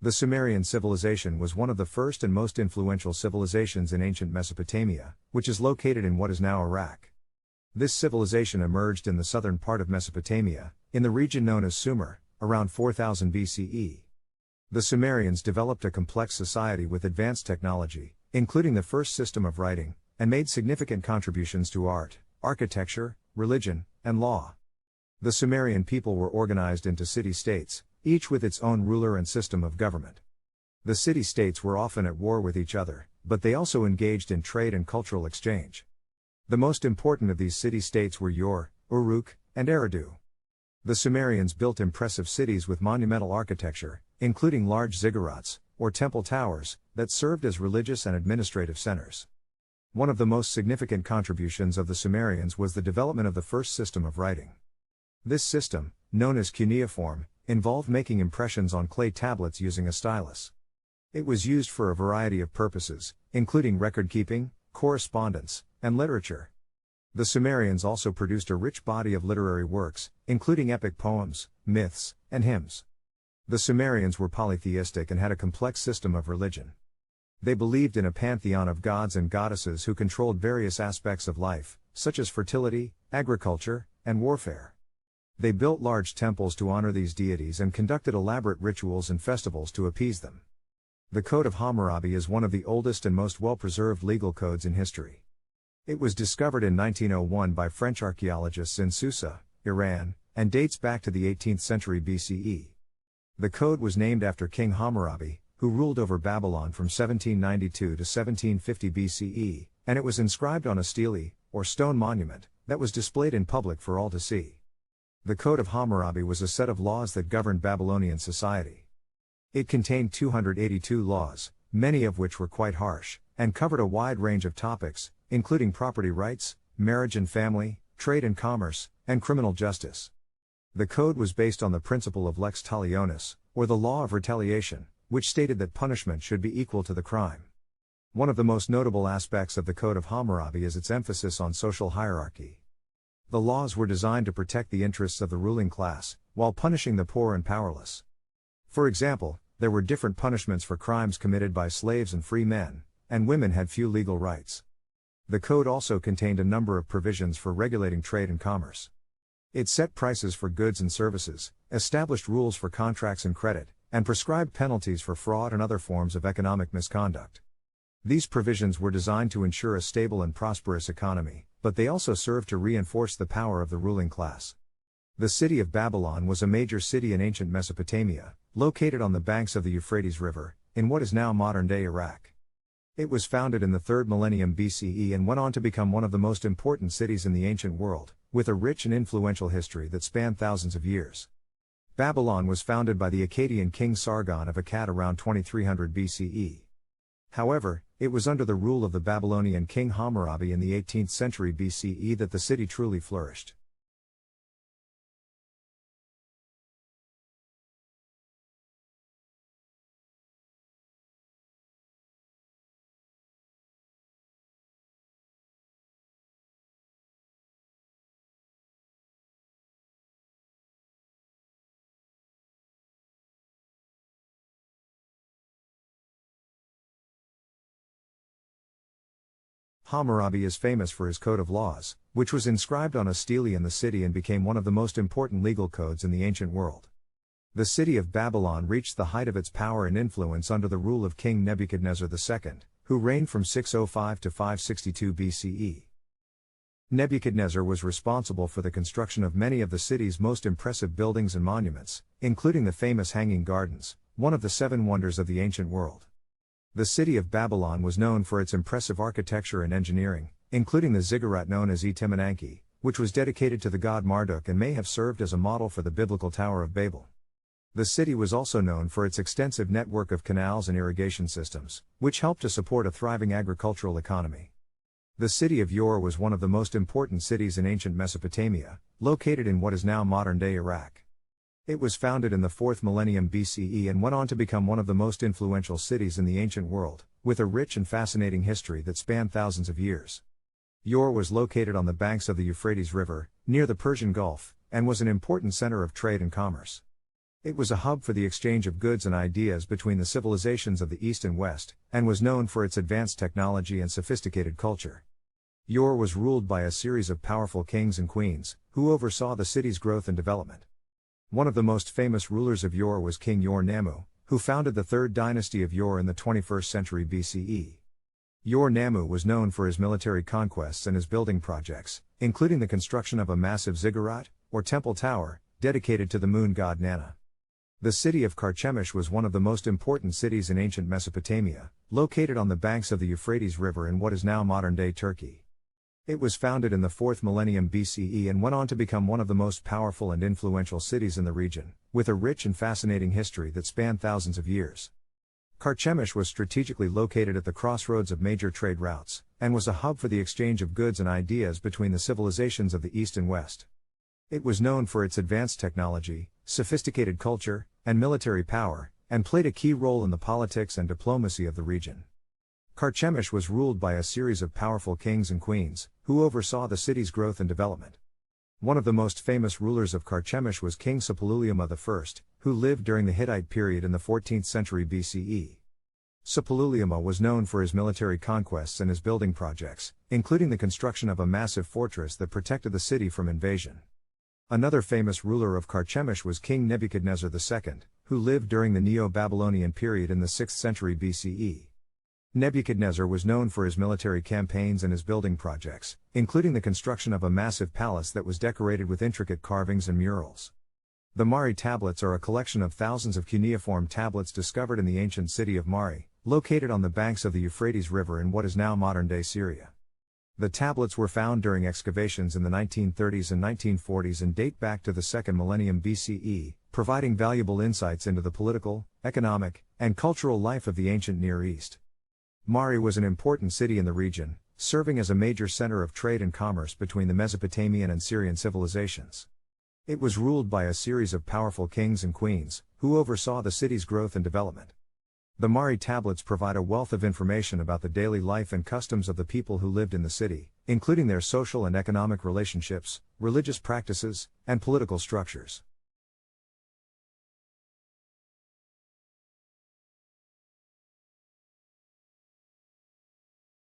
The Sumerian civilization was one of the first and most influential civilizations in ancient Mesopotamia, which is located in what is now Iraq. This civilization emerged in the southern part of Mesopotamia, in the region known as Sumer, around 4000 BCE. The Sumerians developed a complex society with advanced technology, including the first system of writing, and made significant contributions to art, architecture, religion, and law. The Sumerian people were organized into city-states, each with its own ruler and system of government. The city-states were often at war with each other, but they also engaged in trade and cultural exchange. The most important of these city-states were Ur, Uruk, and Eridu. The Sumerians built impressive cities with monumental architecture, including large ziggurats, or temple towers, that served as religious and administrative centers. One of the most significant contributions of the Sumerians was the development of the first system of writing. This system, known as cuneiform, involved making impressions on clay tablets using a stylus. It was used for a variety of purposes, including record-keeping, correspondence, and literature. The Sumerians also produced a rich body of literary works, including epic poems, myths, and hymns. The Sumerians were polytheistic and had a complex system of religion. They believed in a pantheon of gods and goddesses who controlled various aspects of life, such as fertility, agriculture, and warfare. They built large temples to honor these deities and conducted elaborate rituals and festivals to appease them. The Code of Hammurabi is one of the oldest and most well-preserved legal codes in history. It was discovered in 1901 by French archaeologists in Susa, Iran, and dates back to the 18th century BCE. The code was named after King Hammurabi, who ruled over Babylon from 1792 to 1750 BCE, and it was inscribed on a stele, or stone monument, that was displayed in public for all to see. The Code of Hammurabi was a set of laws that governed Babylonian society. It contained 282 laws, many of which were quite harsh, and covered a wide range of topics, including property rights, marriage and family, trade and commerce, and criminal justice. The code was based on the principle of lex talionis, or the law of retaliation, which stated that punishment should be equal to the crime. One of the most notable aspects of the Code of Hammurabi is its emphasis on social hierarchy. The laws were designed to protect the interests of the ruling class, while punishing the poor and powerless. For example, there were different punishments for crimes committed by slaves and free men, and women had few legal rights. The code also contained a number of provisions for regulating trade and commerce. It set prices for goods and services, established rules for contracts and credit, and prescribed penalties for fraud and other forms of economic misconduct. These provisions were designed to ensure a stable and prosperous economy, but they also served to reinforce the power of the ruling class. The city of Babylon was a major city in ancient Mesopotamia, located on the banks of the Euphrates River, in what is now modern-day Iraq. It was founded in the 3rd millennium BCE and went on to become one of the most important cities in the ancient world, with a rich and influential history that spanned thousands of years. Babylon was founded by the Akkadian king Sargon of Akkad around 2300 BCE. However, it was under the rule of the Babylonian king Hammurabi in the 18th century BCE that the city truly flourished. Hammurabi is famous for his code of laws, which was inscribed on a stele in the city and became one of the most important legal codes in the ancient world. The city of Babylon reached the height of its power and influence under the rule of King Nebuchadnezzar II, who reigned from 605 to 562 BCE. Nebuchadnezzar was responsible for the construction of many of the city's most impressive buildings and monuments, including the famous Hanging Gardens, one of the 7 wonders of the ancient world. The city of Babylon was known for its impressive architecture and engineering, including the ziggurat known as Etemenanke, which was dedicated to the god Marduk and may have served as a model for the biblical Tower of Babel. The city was also known for its extensive network of canals and irrigation systems, which helped to support a thriving agricultural economy. The city of Ur was one of the most important cities in ancient Mesopotamia, located in what is now modern-day Iraq. It was founded in the 4th millennium BCE and went on to become one of the most influential cities in the ancient world, with a rich and fascinating history that spanned thousands of years. Ur was located on the banks of the Euphrates River, near the Persian Gulf, and was an important center of trade and commerce. It was a hub for the exchange of goods and ideas between the civilizations of the East and West, and was known for its advanced technology and sophisticated culture. Ur was ruled by a series of powerful kings and queens, who oversaw the city's growth and development. One of the most famous rulers of Ur was King Ur-Nammu, who founded the third dynasty of Ur in the 21st century BCE. Ur-Nammu was known for his military conquests and his building projects, including the construction of a massive ziggurat, or temple tower, dedicated to the moon god Nana. The city of Carchemish was one of the most important cities in ancient Mesopotamia, located on the banks of the Euphrates River in what is now modern-day Turkey. It was founded in the 4th millennium BCE and went on to become one of the most powerful and influential cities in the region, with a rich and fascinating history that spanned thousands of years. Carchemish was strategically located at the crossroads of major trade routes, and was a hub for the exchange of goods and ideas between the civilizations of the East and West. It was known for its advanced technology, sophisticated culture, and military power, and played a key role in the politics and diplomacy of the region. Carchemish was ruled by a series of powerful kings and queens, who oversaw the city's growth and development. One of the most famous rulers of Carchemish was King Suppiluliuma I, who lived during the Hittite period in the 14th century BCE. Suppiluliuma was known for his military conquests and his building projects, including the construction of a massive fortress that protected the city from invasion. Another famous ruler of Carchemish was King Nebuchadnezzar II, who lived during the Neo-Babylonian period in the 6th century BCE. Nebuchadnezzar was known for his military campaigns and his building projects, including the construction of a massive palace that was decorated with intricate carvings and murals. The Mari tablets are a collection of thousands of cuneiform tablets discovered in the ancient city of Mari, located on the banks of the Euphrates River in what is now modern-day Syria. The tablets were found during excavations in the 1930s and 1940s and date back to the 2nd millennium BCE, providing valuable insights into the political, economic, and cultural life of the ancient Near East. Mari was an important city in the region, serving as a major center of trade and commerce between the Mesopotamian and Syrian civilizations. It was ruled by a series of powerful kings and queens, who oversaw the city's growth and development. The Mari tablets provide a wealth of information about the daily life and customs of the people who lived in the city, including their social and economic relationships, religious practices, and political structures.